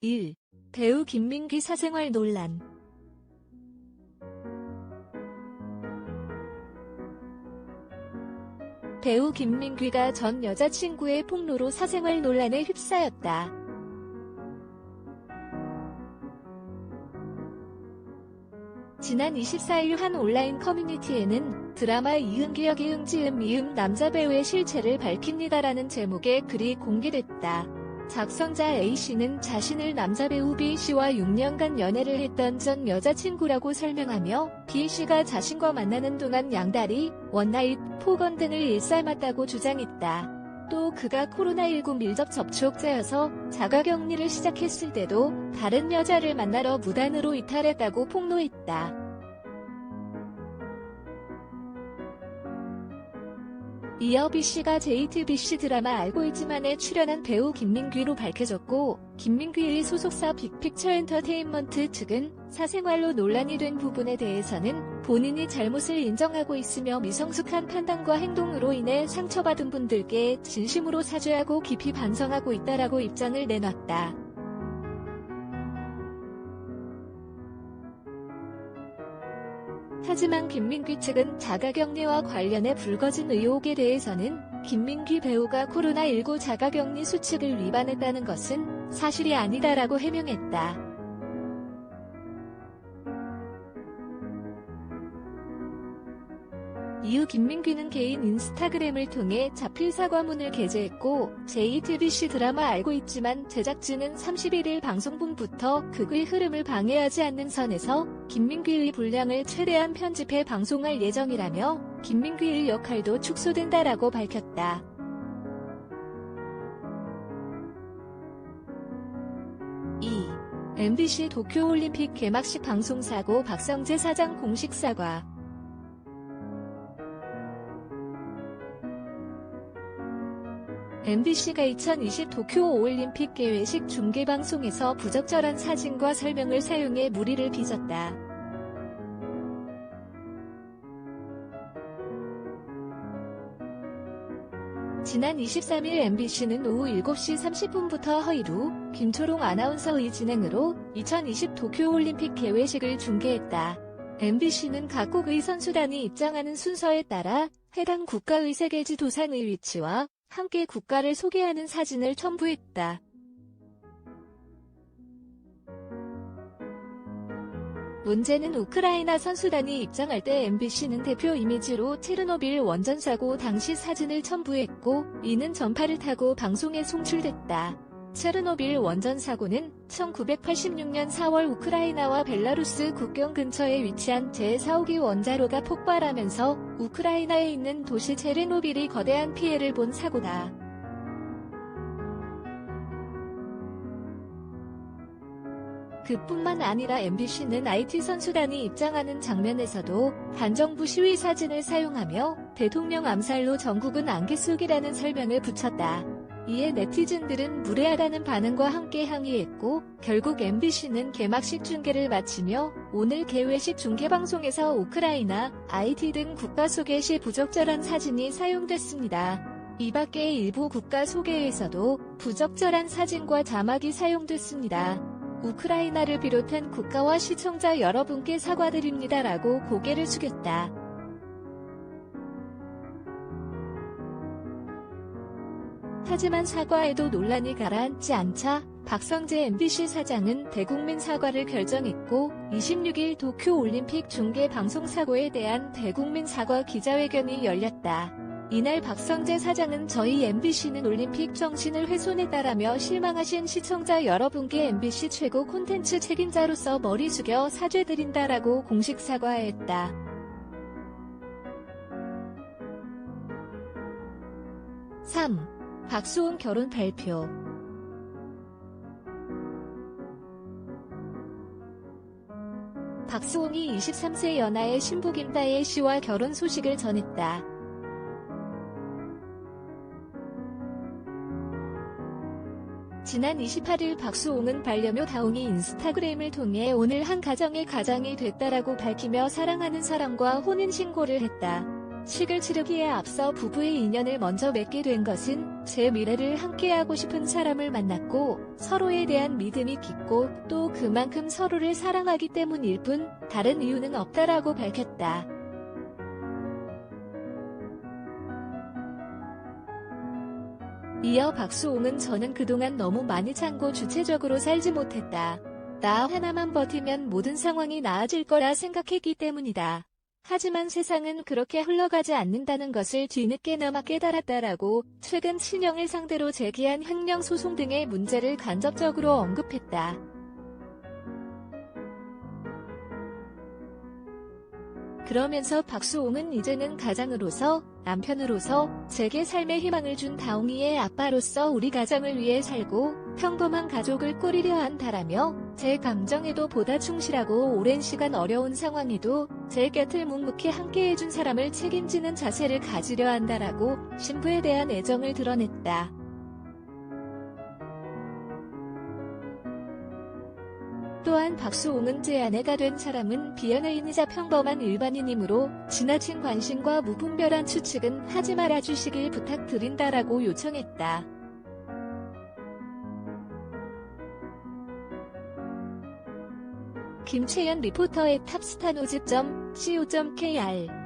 1. 배우 김민귀 사생활 논란. 배우 김민귀가 전 여자친구의 폭로로 사생활 논란에 휩싸였다. 지난 24일 한 온라인 커뮤니티에는 드라마 이은기 역의 응지은 남자 배우의 실체를 밝힙니다라는 제목의 글이 공개됐다. 작성자 A씨는 자신을 남자 배우 B씨와 6년간 연애를 했던 전 여자친구라고 설명하며 B씨가 자신과 만나는 동안 양다리, 원나잇, 폭언 등을 일삼았다고 주장했다. 또 그가 코로나19 밀접 접촉자여서 자가격리를 시작했을 때도 다른 여자를 만나러 무단으로 이탈했다고 폭로했다. 이어 B씨가 JTBC 드라마 알고 있지만에 출연한 배우 김민귀로 밝혀졌고, 김민귀의 소속사 빅픽처 엔터테인먼트 측은 사생활로 논란이 된 부분에 대해서는 본인이 잘못을 인정하고 있으며 미성숙한 판단과 행동으로 인해 상처받은 분들께 진심으로 사죄하고 깊이 반성하고 있다라고 입장을 내놨다. 하지만 김민귀 측은 자가격리와 관련해 불거진 의혹에 대해서는 김민귀 배우가 코로나19 자가격리 수칙을 위반했다는 것은 사실이 아니다라고 해명했다. 이후 김민귀는 개인 인스타그램을 통해 자필 사과문을 게재했고, JTBC 드라마 알고 있지만 제작진은 31일 방송분부터 극의 흐름을 방해하지 않는 선에서 김민귀의 분량을 최대한 편집해 방송할 예정이라며 김민귀의 역할도 축소된다라고 밝혔다. MBC 도쿄올림픽 개막식 방송사고 박성재 사장 공식 사과. MBC가 2020 도쿄올림픽 개회식 중계방송에서 부적절한 사진과 설명을 사용해 물의를 빚었다. 지난 23일 MBC는 오후 7시 30분부터 허이루, 김초롱 아나운서의 진행으로 2020 도쿄올림픽 개회식을 중계했다. MBC는 각국의 선수단이 입장하는 순서에 따라 해당 국가의 세계지 도산의 위치와 함께 국가를 소개하는 사진을 첨부했다. 문제는 우크라이나 선수단이 입장할 때 MBC는 대표 이미지로 체르노빌 원전 사고 당시 사진을 첨부했고, 이는 전파를 타고 방송에 송출됐다. 체르노빌 원전 사고는 1986년 4월 우크라이나와 벨라루스 국경 근처에 위치한 제4호기 원자로가 폭발하면서 우크라이나에 있는 도시 체르노빌이 거대한 피해를 본 사고다. 그뿐만 아니라 MBC는 IT 선수단이 입장하는 장면에서도 반정부 시위 사진을 사용하며 대통령 암살로 전국은 안개 속이라는 설명을 붙였다. 이에 네티즌들은 무례하다는 반응과 함께 항의했고, 결국 MBC는 개막식 중계를 마치며 오늘 개회식 중계방송에서 우크라이나, IT 등 국가 소개 시 부적절한 사진이 사용됐습니다. 이 밖에 일부 국가 소개에서도 부적절한 사진과 자막이 사용됐습니다. 우크라이나를 비롯한 국가와 시청자 여러분께 사과드립니다라고 고개를 숙였다. 하지만 사과에도 논란이 가라앉지 않자 박성재 MBC 사장은 대국민 사과를 결정했고, 26일 도쿄올림픽 중계 방송 사고에 대한 대국민 사과 기자회견이 열렸다. 이날 박성재 사장은 저희 MBC는 올림픽 정신을 훼손했다라며 실망하신 시청자 여러분께 MBC 최고 콘텐츠 책임자로서 머리 숙여 사죄드린다라고 공식 사과했다. 3. 박수홍 결혼 발표. 박수홍이 23세 연하의 신부 김다혜 씨와 결혼 소식을 전했다. 지난 28일 박수홍은 반려묘 다홍이 인스타그램을 통해 오늘 한 가정의 가장이 됐다라고 밝히며 사랑하는 사람과 혼인신고를 했다. 식을 치르기에 앞서 부부의 인연을 먼저 맺게 된 것은 제 미래를 함께하고 싶은 사람을 만났고 서로에 대한 믿음이 깊고 또 그만큼 서로를 사랑하기 때문일 뿐 다른 이유는 없다라고 밝혔다. 이어 박수홍은 저는 그동안 너무 많이 참고 주체적으로 살지 못했다. 나 하나만 버티면 모든 상황이 나아질 거라 생각했기 때문이다. 하지만 세상은 그렇게 흘러가지 않는다는 것을 뒤늦게나마 깨달았다라고 최근 친형을 상대로 제기한 횡령 소송 등의 문제를 간접적으로 언급했다. 그러면서 박수홍은 이제는 가장으로서, 남편으로서, 제게 삶의 희망을 준 다홍이의 아빠로서 우리 가정을 위해 살고 평범한 가족을 꾸리려 한다라며 제 감정에도 보다 충실하고 오랜 시간 어려운 상황에도 제 곁을 묵묵히 함께해준 사람을 책임지는 자세를 가지려 한다라고 신부에 대한 애정을 드러냈다. 또한 박수홍은 제 아내가 된 사람은 비연예인이자 평범한 일반인이므로 지나친 관심과 무분별한 추측은 하지 말아주시길 부탁드린다라고 요청했다. 김채연 리포터의 탑스타노즈.co.kr